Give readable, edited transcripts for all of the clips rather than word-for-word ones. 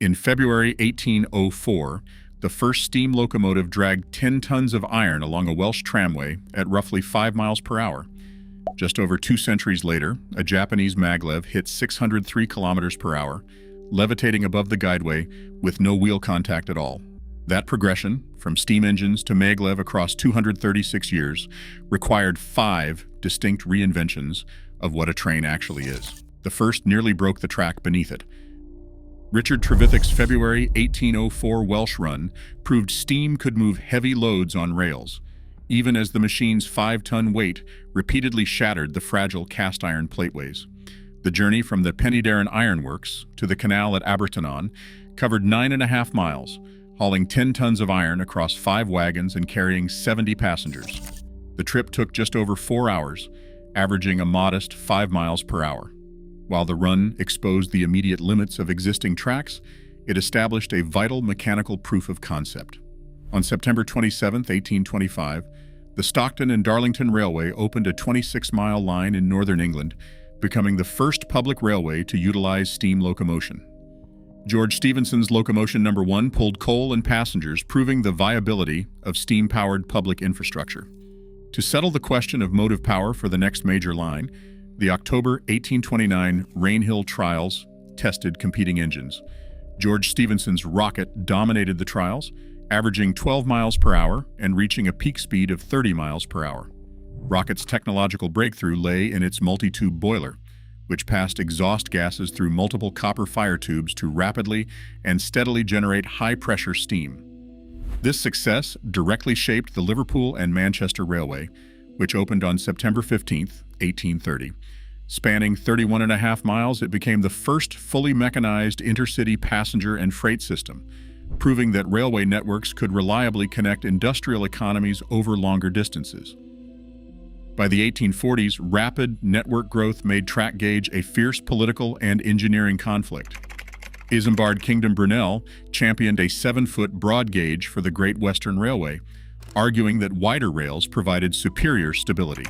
In February 1804, the first steam locomotive dragged 10 tons of iron along a Welsh tramway at roughly 5 miles per hour. Just over 2 centuries later, a Japanese Maglev hit 603 kilometers per hour, levitating above the guideway with no wheel contact at all. That progression, from steam engines to Maglev across 236 years, required 5 distinct reinventions of what a train actually is. The first nearly broke the track beneath it. Richard Trevithick's February 1804 Welsh run proved steam could move heavy loads on rails, even as the machine's 5-ton weight repeatedly shattered the fragile cast-iron plateways. The journey from the Penydarren Ironworks to the canal at Abertanon covered 9.5 miles, hauling 10 tons of iron across 5 wagons and carrying 70 passengers. The trip took just over 4 hours, averaging a modest 5 miles per hour. While the run exposed the immediate limits of existing tracks, it established a vital mechanical proof of concept. On September 27, 1825, the Stockton and Darlington Railway opened a 26-mile line in northern England, becoming the first public railway to utilize steam locomotion. George Stephenson's Locomotion No. 1 pulled coal and passengers, proving the viability of steam-powered public infrastructure. To settle the question of motive power for the next major line, the October 1829 Rainhill trials tested competing engines. George Stephenson's Rocket dominated the trials, averaging 12 miles per hour and reaching a peak speed of 30 miles per hour. Rocket's technological breakthrough lay in its multi-tube boiler, which passed exhaust gases through multiple copper fire tubes to rapidly and steadily generate high-pressure steam. This success directly shaped the Liverpool and Manchester Railway, which opened on September 15, 1830. Spanning 31.5 miles, it became the first fully mechanized intercity passenger and freight system, proving that railway networks could reliably connect industrial economies over longer distances. By the 1840s, rapid network growth made track gauge a fierce political and engineering conflict. Isambard Kingdom Brunel championed a 7-foot broad gauge for the Great Western Railway, arguing that wider rails provided superior stability.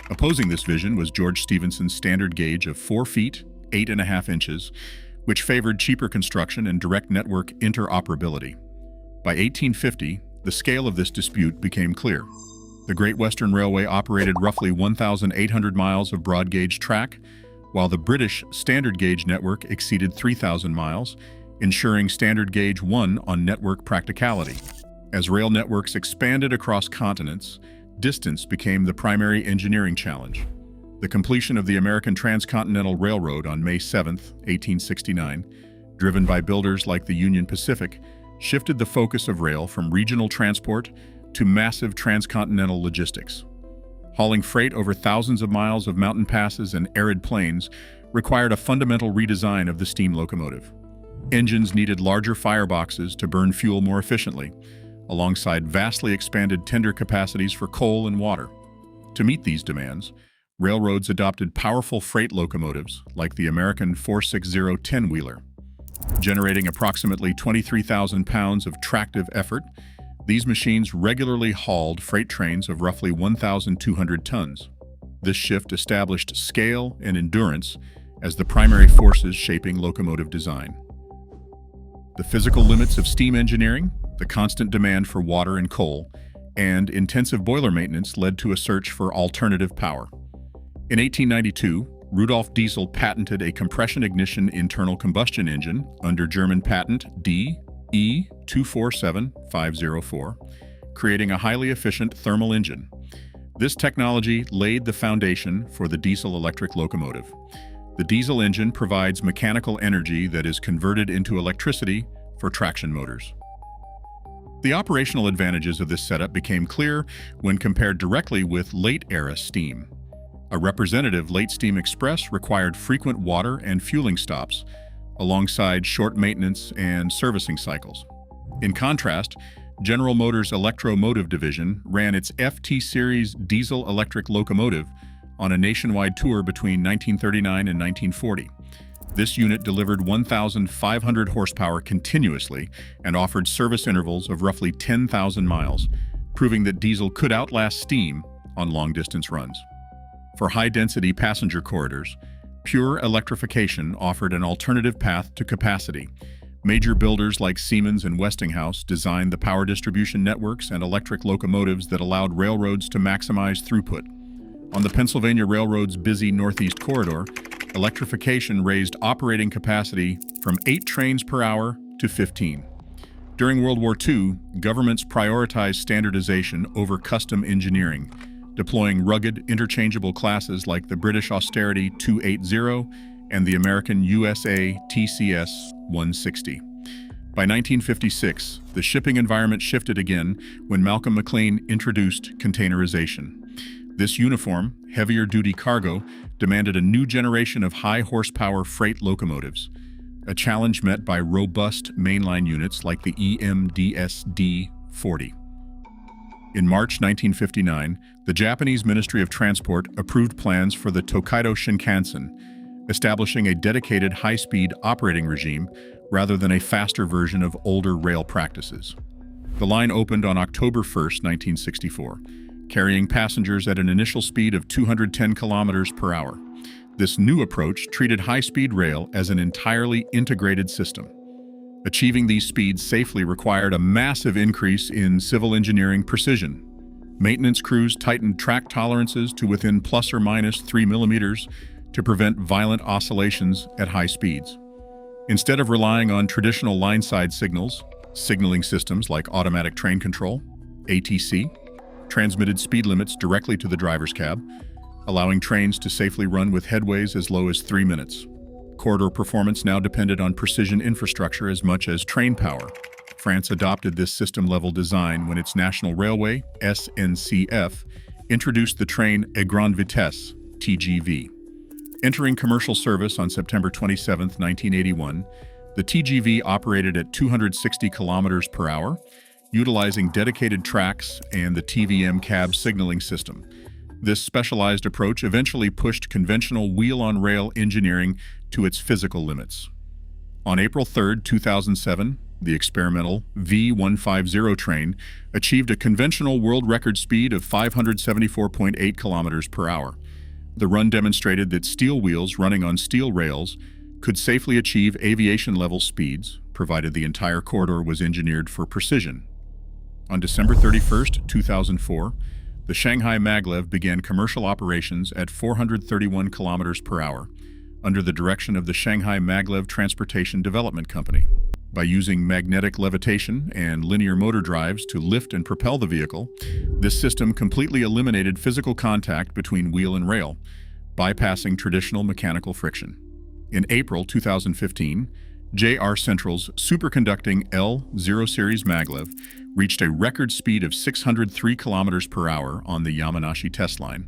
Opposing this vision was George Stephenson's standard gauge of 4 feet, 8.5 inches, which favored cheaper construction and direct network interoperability. By 1850, the scale of this dispute became clear. The Great Western Railway operated roughly 1,800 miles of broad gauge track, while the British standard gauge network exceeded 3,000 miles, ensuring standard gauge won on network practicality. As rail networks expanded across continents, distance became the primary engineering challenge. The completion of the American Transcontinental Railroad on May 7, 1869, driven by builders like the Union Pacific, shifted the focus of rail from regional transport to massive transcontinental logistics. Hauling freight over thousands of miles of mountain passes and arid plains required a fundamental redesign of the steam locomotive. Engines needed larger fireboxes to burn fuel more efficiently, alongside vastly expanded tender capacities for coal and water. To meet these demands, railroads adopted powerful freight locomotives like the American 460 10-wheeler. Generating approximately 23,000 pounds of tractive effort, these machines regularly hauled freight trains of roughly 1,200 tons. This shift established scale and endurance as the primary forces shaping locomotive design. The physical limits of steam engineering, the constant demand for water and coal, and intensive boiler maintenance led to a search for alternative power. In 1892, Rudolf Diesel patented a compression ignition internal combustion engine under German patent DE 247504, creating a highly efficient thermal engine. This technology laid the foundation for the diesel-electric locomotive. The diesel engine provides mechanical energy that is converted into electricity for traction motors. The operational advantages of this setup became clear when compared directly with late-era steam. A representative late steam express required frequent water and fueling stops, alongside short maintenance and servicing cycles. In contrast, General Motors' Electromotive division ran its FT Series diesel-electric locomotive on a nationwide tour between 1939 and 1940. This unit delivered 1,500 horsepower continuously and offered service intervals of roughly 10,000 miles, proving that diesel could outlast steam on long-distance runs. For high-density passenger corridors, pure electrification offered an alternative path to capacity, Major builders like Siemens and Westinghouse designed the power distribution networks and electric locomotives that allowed railroads to maximize throughput. On the Pennsylvania Railroad's busy Northeast Corridor, electrification raised operating capacity from 8 trains per hour to 15. During World War II, governments prioritized standardization over custom engineering, deploying rugged, interchangeable classes like the British Austerity 280 and the American USA TCS 160. By 1956, the shipping environment shifted again when Malcolm McLean introduced containerization. This uniform, heavier-duty cargo demanded a new generation of high-horsepower freight locomotives, a challenge met by robust mainline units like the EMDSD-40. In March 1959, the Japanese Ministry of Transport approved plans for the Tokaido Shinkansen, establishing a dedicated high-speed operating regime rather than a faster version of older rail practices. The line opened on October 1, 1964, carrying passengers at an initial speed of 210 kilometers per hour. This new approach treated high-speed rail as an entirely integrated system. Achieving these speeds safely required a massive increase in civil engineering precision. Maintenance crews tightened track tolerances to within plus or minus 3 millimeters to prevent violent oscillations at high speeds. Instead of relying on traditional line-side signals, signaling systems like automatic train control, ATC, transmitted speed limits directly to the driver's cab, allowing trains to safely run with headways as low as 3 minutes. Corridor performance now depended on precision infrastructure as much as train power. France adopted this system-level design when its National Railway, SNCF, introduced the train à grande vitesse, TGV. Entering commercial service on September 27, 1981, the TGV operated at 260 kilometers per hour, utilizing dedicated tracks and the TVM cab signaling system. This specialized approach eventually pushed conventional wheel-on-rail engineering to its physical limits. On April 3, 2007, the experimental V150 train achieved a conventional world record speed of 574.8 kilometers per hour. The run demonstrated that steel wheels running on steel rails could safely achieve aviation-level speeds, provided the entire corridor was engineered for precision. On December 31, 2004, the Shanghai Maglev began commercial operations at 431 kilometers per hour, under the direction of the Shanghai Maglev Transportation Development Company. By using magnetic levitation and linear motor drives to lift and propel the vehicle, this system completely eliminated physical contact between wheel and rail, bypassing traditional mechanical friction. In April 2015, JR Central's superconducting L0 series maglev reached a record speed of 603 kilometers per hour on the Yamanashi test line,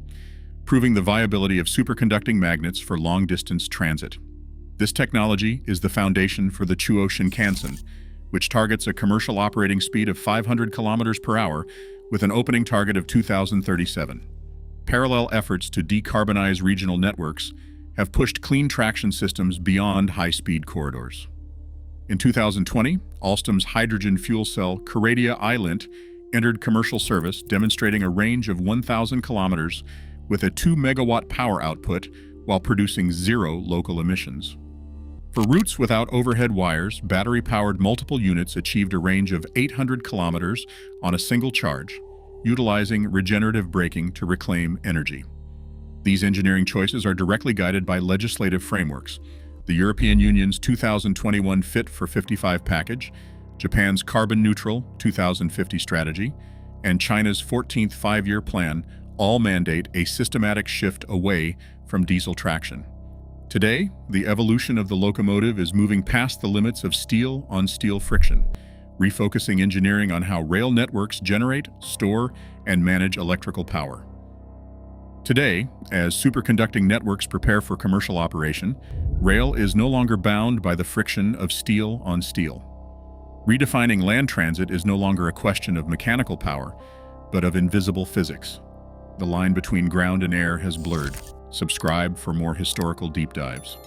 proving the viability of superconducting magnets for long-distance transit. This technology is the foundation for the Chuo Shinkansen, which targets a commercial operating speed of 500 kilometers per hour with an opening target of 2037. Parallel efforts to decarbonize regional networks have pushed clean traction systems beyond high-speed corridors. In 2020, Alstom's hydrogen fuel cell Caradia iLint entered commercial service, demonstrating a range of 1,000 kilometers with a 2-megawatt power output while producing 0 local emissions. For routes without overhead wires, battery-powered multiple units achieved a range of 800 kilometers on a single charge, utilizing regenerative braking to reclaim energy. These engineering choices are directly guided by legislative frameworks: the European Union's 2021 Fit for 55 package, Japan's carbon-neutral 2050 strategy, and China's 14th five-year plan all mandate a systematic shift away from diesel traction. Today, the evolution of the locomotive is moving past the limits of steel-on-steel friction, refocusing engineering on how rail networks generate, store, and manage electrical power. Today, as superconducting networks prepare for commercial operation, rail is no longer bound by the friction of steel on steel. Redefining land transit is no longer a question of mechanical power, but of invisible physics. The line between ground and air has blurred. Subscribe for more historical deep dives.